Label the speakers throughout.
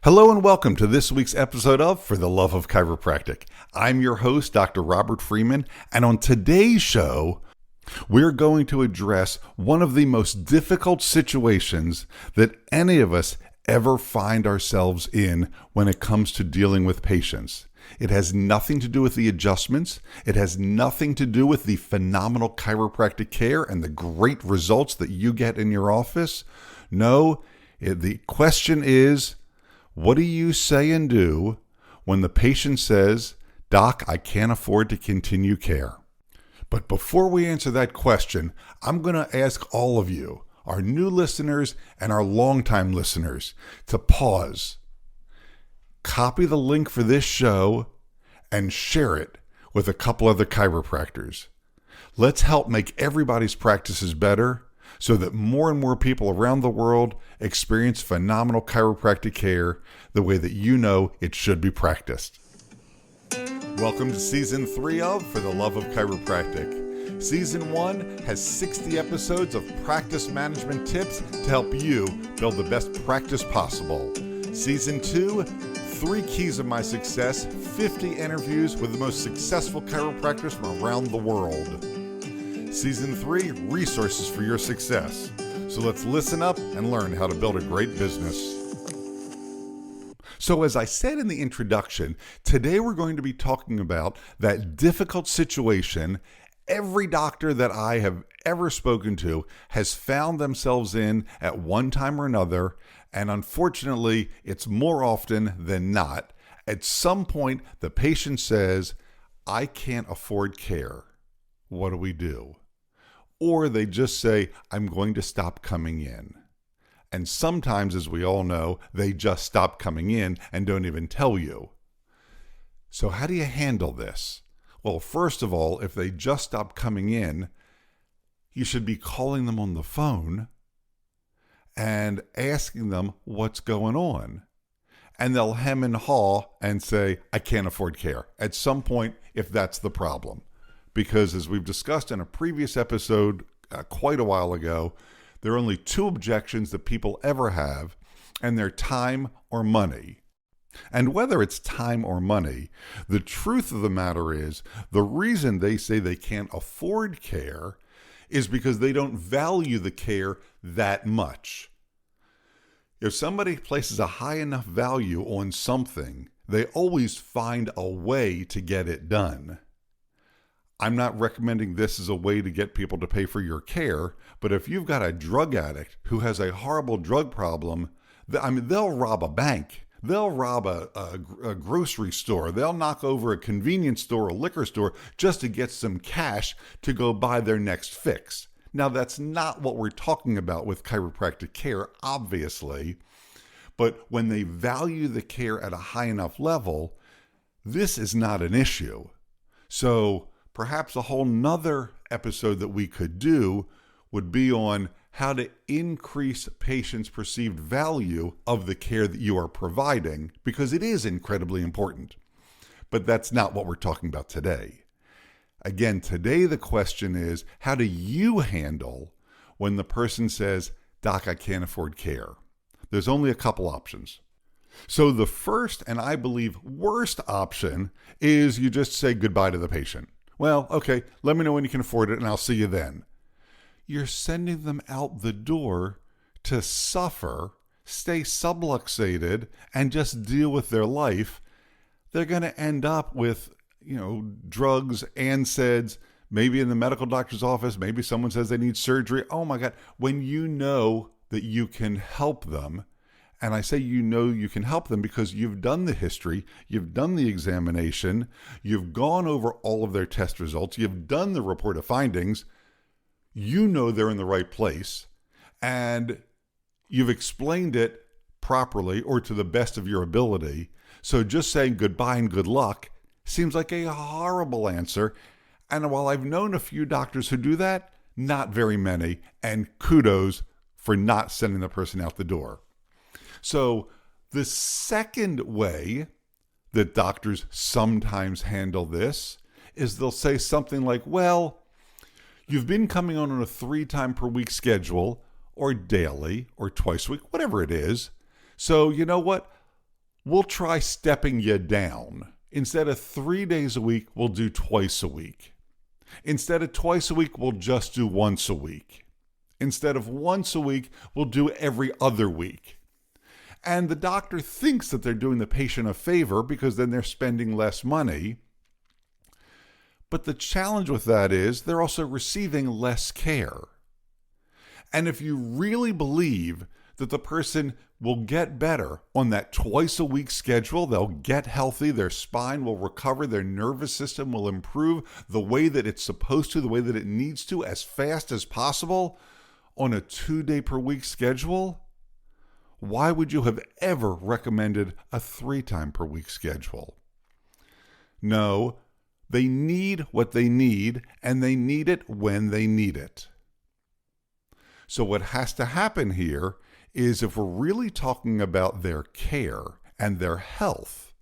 Speaker 1: Hello and welcome to this week's episode of For the Love of Chiropractic. I'm your host, Dr. Robert Freeman, and on today's show, we're going to address one of the most difficult situations that any of us ever find ourselves in when it comes to dealing with patients. It has nothing to do with the adjustments. It has nothing to do with the phenomenal chiropractic care and the great results that you get in your office. No, the question is, what do you say and do when the patient says, "Doc, I can't afford to continue care"? But before we answer that question, I'm going to ask all of you, our new listeners and our longtime listeners, to pause, copy the link for this show, and share it with a couple other chiropractors. Let's help make everybody's practices better so that more and more people around the world experience phenomenal chiropractic care the way that you know it should be practiced. Welcome to Season 3 of For the Love of Chiropractic. Season 1 has 60 episodes of practice management tips to help you build the best practice possible. Season 2, 3 keys of my success, 50 interviews with the most successful chiropractors from around the world. Season 3, resources for your success. So let's listen up and learn how to build a great business. So as I said in the introduction, today we're going to be talking about that difficult situation every doctor that I have ever spoken to has found themselves in at one time or another, and unfortunately, it's more often than not. At some point, the patient says, "I can't afford care. What do we do?" Or they just say, "I'm going to stop coming in." And sometimes, as we all know, they just stop coming in and don't even tell you. So how do you handle this? Well, first of all, if they just stop coming in, you should be calling them on the phone and asking them what's going on. And they'll hem and haw and say, "I can't afford care," at some point if that's the problem. Because as we've discussed in a previous episode quite a while ago, there are only 2 objections that people ever have, and they're time or money. And whether it's time or money, the truth of the matter is the reason they say they can't afford care is because they don't value the care that much. If somebody places a high enough value on something, they always find a way to get it done. I'm not recommending this as a way to get people to pay for your care, but if you've got a drug addict who has a horrible drug problem, they'll rob a bank. They'll rob a grocery store. They'll knock over a convenience store, a liquor store, just to get some cash to go buy their next fix. Now, that's not what we're talking about with chiropractic care, obviously, but when they value the care at a high enough level, this is not an issue. So perhaps a whole nother episode that we could do would be on how to increase patients' perceived value of the care that you are providing, because it is incredibly important. But that's not what we're talking about today. Again, today the question is, how do you handle when the person says, "Doc, I can't afford care"? There's only a couple options. So the first, and I believe worst option, is you just say goodbye to the patient. "Well, okay, let me know when you can afford it and I'll see you then." You're sending them out the door to suffer, stay subluxated, and just deal with their life. They're going to end up with, drugs, NSAIDs, maybe in the medical doctor's office, maybe someone says they need surgery. Oh my God, when you know that you can help them, and I say you can help them because you've done the history, you've done the examination, you've gone over all of their test results, you've done the report of findings, you know they're in the right place, and you've explained it properly or to the best of your ability. So just saying goodbye and good luck seems like a horrible answer. And while I've known a few doctors who do that, not very many, and kudos for not sending the person out the door. So the second way that doctors sometimes handle this is they'll say something like, "Well, you've been coming on a 3 time per week schedule, or daily, or twice a week, whatever it is. So you know what? we'll try stepping you down. Instead of 3 days a week, we'll do twice a week. Instead of twice a week, we'll just do once a week. Instead of once a week, we'll do every other week. And the doctor thinks that they're doing the patient a favor because then they're spending less money. But the challenge with that is they're also receiving less care. And if you really believe that the person will get better on that twice a week schedule, they'll get healthy, their spine will recover, their nervous system will improve the way that it's supposed to, the way that it needs to, as fast as possible on a 2-day per week schedule, why would you have ever recommended a 3-time per week schedule? No, they need what they need, and they need it when they need it. So what has to happen here is, if we're really talking about their care and their health,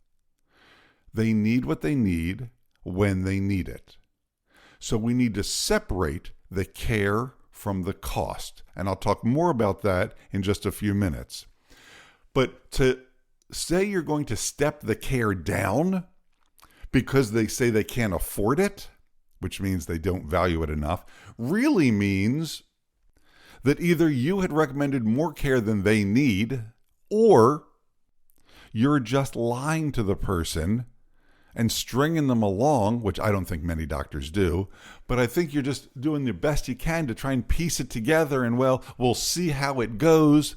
Speaker 1: they need what they need when they need it. So we need to separate the care from the cost. And I'll talk more about that in just a few minutes. But to say you're going to step the care down because they say they can't afford it, which means they don't value it enough, really means that either you had recommended more care than they need, or you're just lying to the person and stringing them along, which I don't think many doctors do, but I think you're just doing the best you can to try and piece it together and, well, we'll see how it goes.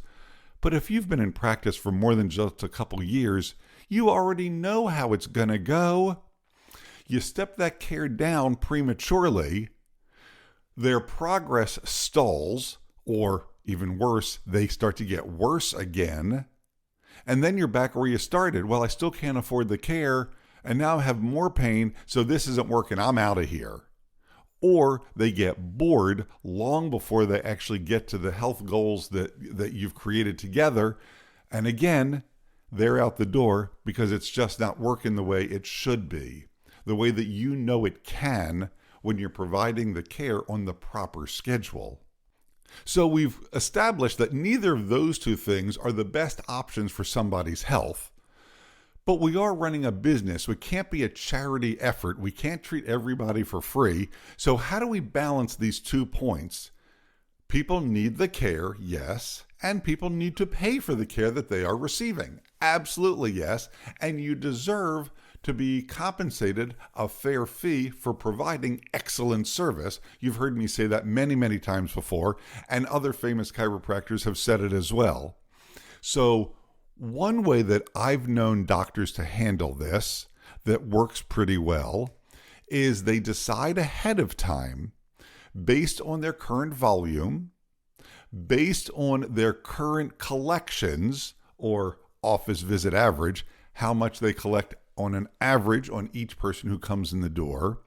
Speaker 1: But if you've been in practice for more than just a couple years, you already know how it's going to go. You step that care down prematurely, their progress stalls, or even worse, they start to get worse again. And then you're back where you started. Well, I still can't afford the care, and now I have more pain, so this isn't working. I'm out of here. Or they get bored long before they actually get to the health goals that you've created together. And again, they're out the door because it's just not working the way it should be, the way that you know it can when you're providing the care on the proper schedule. So we've established that neither of those two things are the best options for somebody's health. But we are running a business. We can't be a charity effort. We can't treat everybody for free. So how do we balance these 2 points? People need the care, yes, and people need to pay for the care that they are receiving. Absolutely, yes. And you deserve to be compensated a fair fee for providing excellent service. You've heard me say that many, many times before, and other famous chiropractors have said it as well. So one way that I've known doctors to handle this that works pretty well is they decide ahead of time, based on their current volume, based on their current collections or office visit average, how much they collect on an average on each person who comes in the door.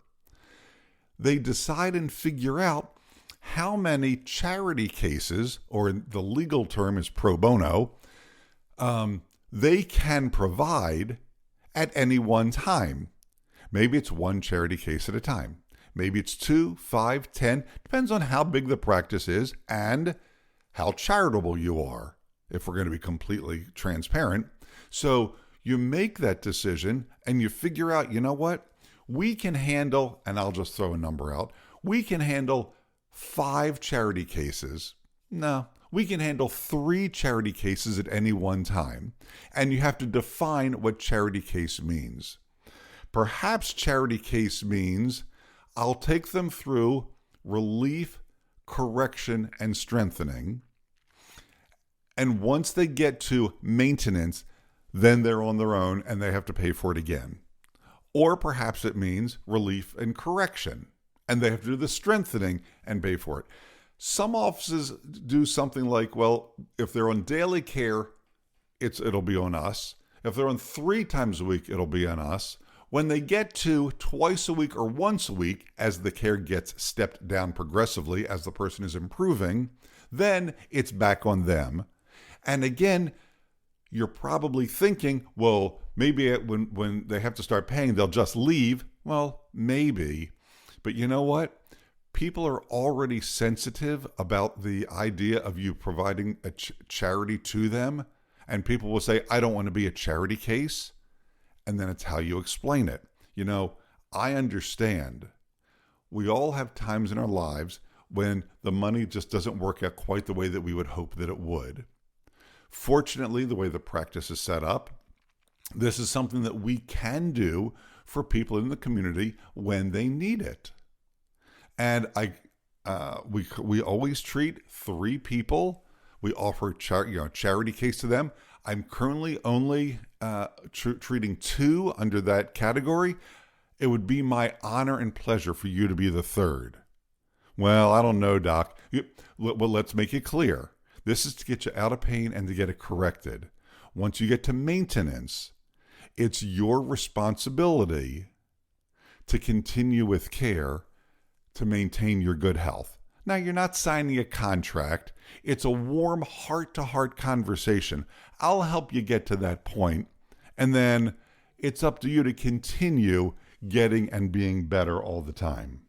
Speaker 1: They decide and figure out how many charity cases, or the legal term is pro bono, they can provide at any one time. Maybe it's one charity case at a time. Maybe it's 2, 5, 10, depends on how big the practice is and how charitable you are, if we're going to be completely transparent. So you make that decision and you figure out, you know what? We can handle, and I'll just throw a number out, we can handle 5 charity cases. No, we can handle 3 charity cases at any one time. And you have to define what charity case means. Perhaps charity case means I'll take them through relief, correction, and strengthening. And once they get to maintenance, then they're on their own and they have to pay for it again. Or perhaps it means relief and correction, and they have to do the strengthening and pay for it. Some offices do something like, well, if they're on daily care, it'll be on us. If they're on 3 times a week, it'll be on us. When they get to twice a week or once a week, as the care gets stepped down progressively as the person is improving, then it's back on them. And again, you're probably thinking, well, maybe when they have to start paying, they'll just leave. Well, maybe. But you know what? People are already sensitive about the idea of you providing a charity to them. And people will say, I don't want to be a charity case. And then it's how you explain it. I understand. We all have times in our lives when the money just doesn't work out quite the way that we would hope that it would. Fortunately, the way the practice is set up, this is something that we can do for people in the community when they need it. And we always treat 3 people. We offer charity case to them. I'm currently only treating 2 under that category. It would be my honor and pleasure for you to be the 3rd. Well, I don't know, Doc. Well, let's make it clear. This is to get you out of pain and to get it corrected. Once you get to maintenance, it's your responsibility to continue with care to maintain your good health. Now, you're not signing a contract. It's a warm heart-to-heart conversation. I'll help you get to that point, and then it's up to you to continue getting and being better all the time.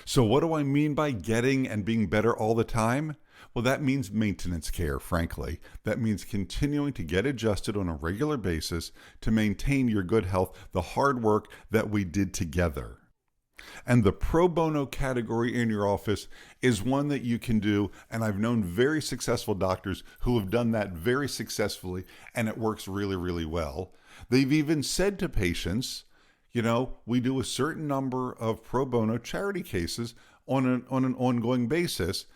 Speaker 1: So what do I mean by getting and being better all the time? Well, that means maintenance care, frankly. That means continuing to get adjusted on a regular basis to maintain your good health, the hard work that we did together. And the pro bono category in your office is one that you can do, and I've known very successful doctors who have done that very successfully, and it works really, really well. They've even said to patients, we do a certain number of pro bono charity cases on an ongoing basis,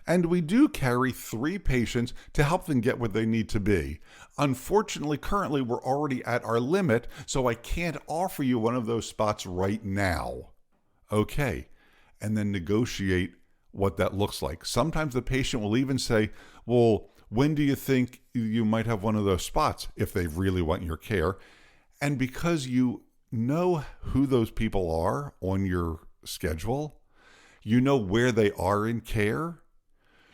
Speaker 1: and we do carry 3 patients to help them get where they need to be. Unfortunately, currently, we're already at our limit, so I can't offer you one of those spots right now. Okay, and then negotiate what that looks like. Sometimes the patient will even say, well, when do you think you might have one of those spots if they really want your care? And because you know who those people are on your schedule, you know where they are in care,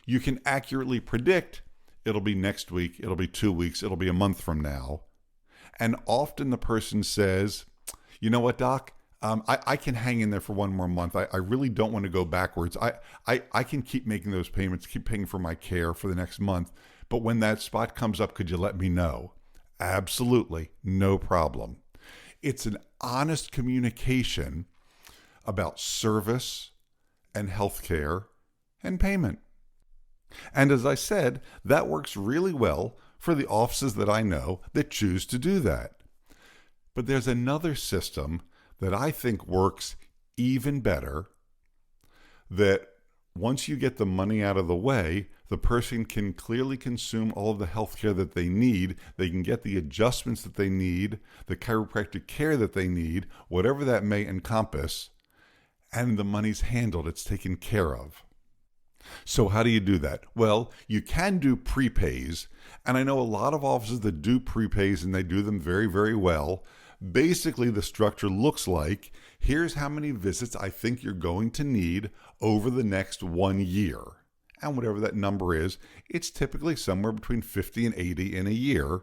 Speaker 1: you can accurately predict it'll be next week, it'll be 2 weeks, it'll be a month from now. And often the person says, you know what, Doc, I can hang in there for 1 more month. I really don't want to go backwards. I can keep making those payments, keep paying for my care for the next month. But when that spot comes up, could you let me know? Absolutely, no problem. It's an honest communication about service and healthcare and payment. And as I said, that works really well for the offices that I know that choose to do that. But there's another system that I think works even better, that once you get the money out of the way, the person can clearly consume all of the health care that they need. They can get the adjustments that they need, the chiropractic care that they need, whatever that may encompass, and the money's handled, it's taken care of. So how do you do that? Well, you can do prepays, and I know a lot of offices that do prepays, and they do them very, very well. Basically, the structure looks like, here's how many visits I think you're going to need over the next 1 year. And whatever that number is, it's typically somewhere between 50 and 80 in a year,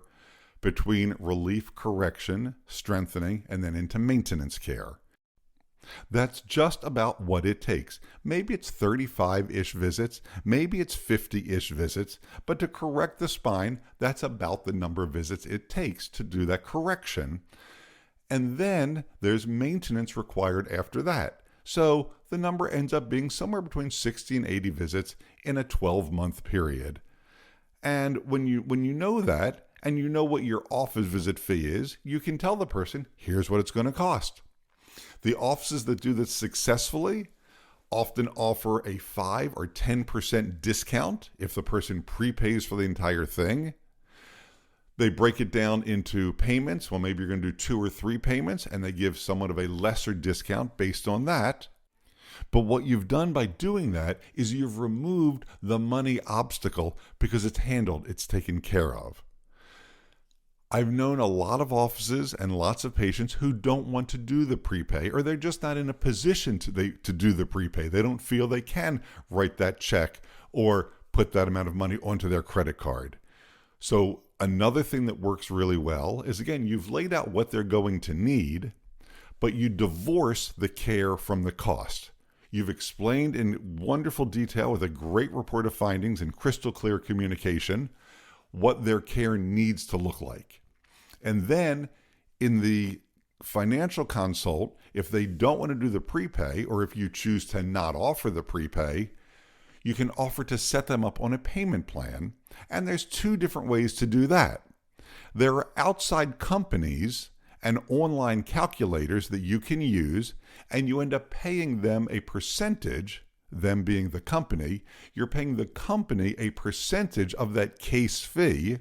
Speaker 1: between relief, correction, strengthening, and then into maintenance care. That's just about what it takes. Maybe it's 35-ish visits, maybe it's 50-ish visits, but to correct the spine, that's about the number of visits it takes to do that correction. And then there's maintenance required after that. So the number ends up being somewhere between 60 and 80 visits in a 12-month period. And when you know that, and you know what your office visit fee is, you can tell the person, here's what it's going to cost. The offices that do this successfully often offer a 5 or 10% discount if the person prepays for the entire thing. They break it down into payments. Well, maybe you're going to do 2 or 3 payments, and they give somewhat of a lesser discount based on that. But what you've done by doing that is you've removed the money obstacle because it's handled, it's taken care of. I've known a lot of offices and lots of patients who don't want to do the prepay, or they're just not in a position to do the prepay. They don't feel they can write that check or put that amount of money onto their credit card. So another thing that works really well is, again, you've laid out what they're going to need, but you divorce the care from the cost. You've explained in wonderful detail with a great report of findings and crystal clear communication what their care needs to look like. And then in the financial consult, if they don't want to do the prepay, or if you choose to not offer the prepay, you can offer to set them up on a payment plan. And there's two different ways to do that. There are outside companies and online calculators that you can use, and you end up paying them a percentage, them being the company. You're paying the company a percentage of that case fee,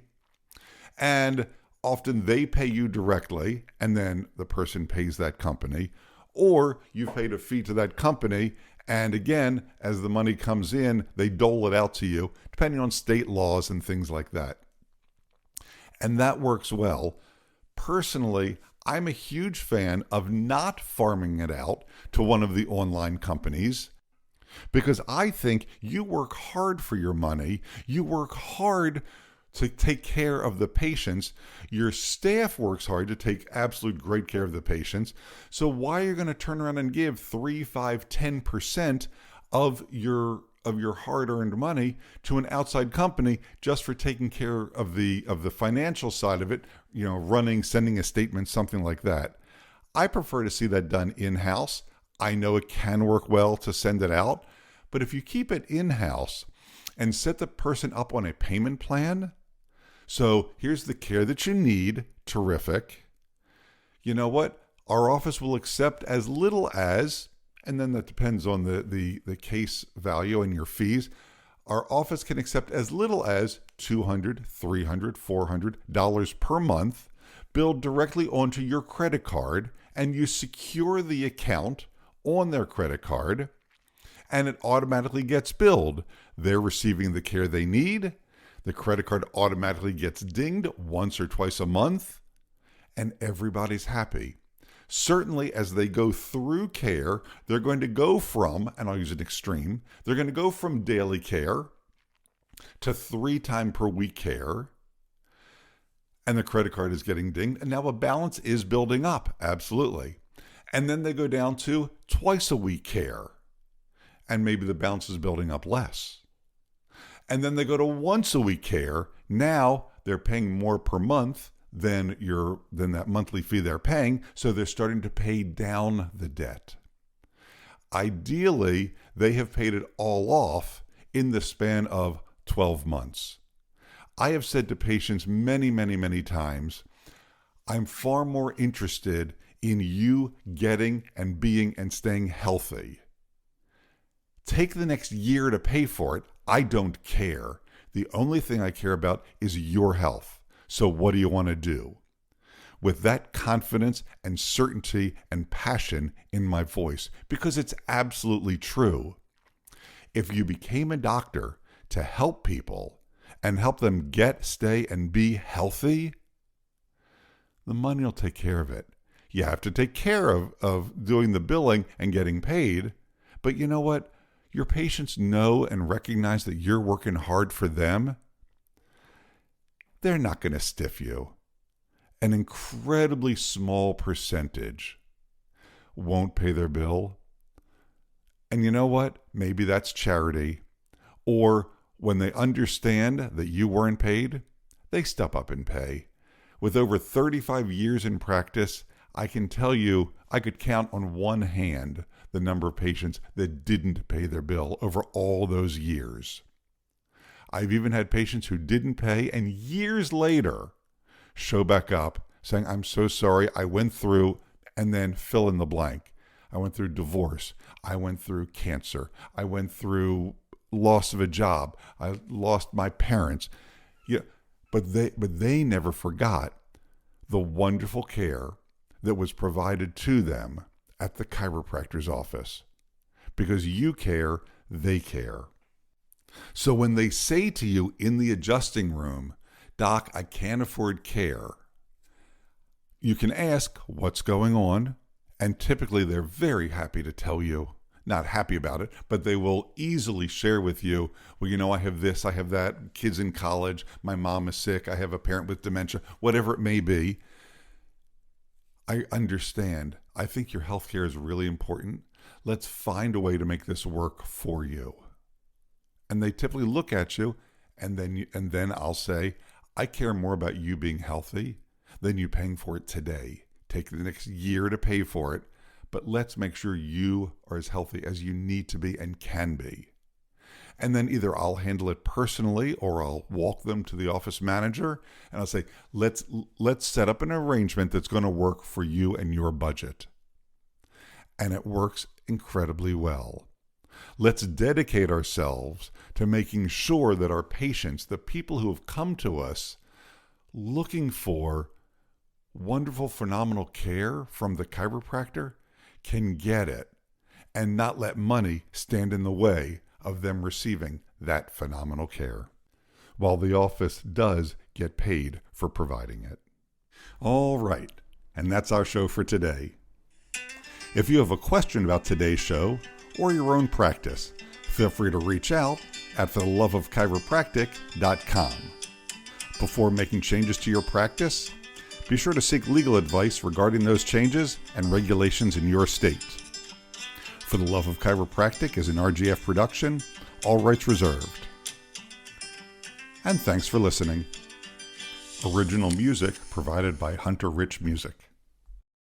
Speaker 1: and often they pay you directly, and then the person pays that company, or you've paid a fee to that company, and again, as the money comes in, they dole it out to you, depending on state laws and things like that. And that works well. Personally, I'm a huge fan of not farming it out to one of the online companies, because I think you work hard for your money. You work hard to take care of the patients. Your staff works hard to take absolute great care of the patients. So why are you going to turn around and give 3, 5, 10% of your hard-earned money to an outside company just for taking care of the financial side of it, running, sending a statement, something like that? I prefer to see that done in-house. I know it can work well to send it out, but if you keep it in-house and set the person up on a payment plan, so here's the care that you need, terrific. You know what? Our office will accept as little as, and then that depends on the case value and your fees, our office can accept as little as $200, $300, $400 per month, billed directly onto your credit card, and you secure the account on their credit card, and it automatically gets billed. They're receiving the care they need. The credit card automatically gets dinged once or twice a month, and everybody's happy. Certainly, as they go through care, they're going to go from, and I'll use an extreme, they're going to go from daily care to 3 times per week care, and the credit card is getting dinged, and now a balance is building up, absolutely. And then they go down to twice a week care, and maybe the balance is building up less. And then they go to once a week care. Now they're paying more per month than that monthly fee they're paying, so they're starting to pay down the debt. Ideally, they have paid it all off in the span of 12 months. I have said to patients many, many, many times, I'm far more interested in you getting and being and staying healthy. Take the next year to pay for it. I don't care. The only thing I care about is your health. So what do you want to do? With that confidence and certainty and passion in my voice, because it's absolutely true. If you became a doctor to help people and help them get, stay, and be healthy, the money will take care of it. You have to take care of doing the billing and getting paid. But you know what? Your patients know and recognize that you're working hard for them. They're not going to stiff you. An incredibly small percentage won't pay their bill. And you know what? Maybe that's charity. Or when they understand that you weren't paid, they step up and pay. With over 35 years in practice, I can tell you I could count on one hand the number of patients that didn't pay their bill over all those years. I've even had patients who didn't pay and years later show back up saying, I'm so sorry, I went through, and then fill in the blank. I went through divorce. I went through cancer. I went through loss of a job. I lost my parents. Yeah, but they never forgot the wonderful care that was provided to them at the chiropractor's office. Because you care, they care. So when they say to you in the adjusting room, Doc, I can't afford care, you can ask what's going on, and typically they're very happy to tell you. Not happy about it, but they will easily share with you, well, I have this, I have that, kids in college, my mom is sick, I have a parent with dementia, whatever it may be. I understand. I think your healthcare is really important. Let's find a way to make this work for you. And they typically look at you, and then I'll say, I care more about you being healthy than you paying for it today. Take the next year to pay for it, but let's make sure you are as healthy as you need to be and can be. And then either I'll handle it personally or I'll walk them to the office manager and I'll say, let's set up an arrangement that's going to work for you and your budget. And it works incredibly well. Let's dedicate ourselves to making sure that our patients, the people who have come to us looking for wonderful, phenomenal care from the chiropractor, can get it and not let money stand in the way of them receiving that phenomenal care, while the office does get paid for providing it. All right, and that's our show for today. If you have a question about today's show or your own practice, feel free to reach out at fortheloveofchiropractic.com. Before making changes to your practice, be sure to seek legal advice regarding those changes and regulations in your state. For the Love of Chiropractic is an RGF production, all rights reserved. And thanks for listening. Original music provided by Hunter Rich Music.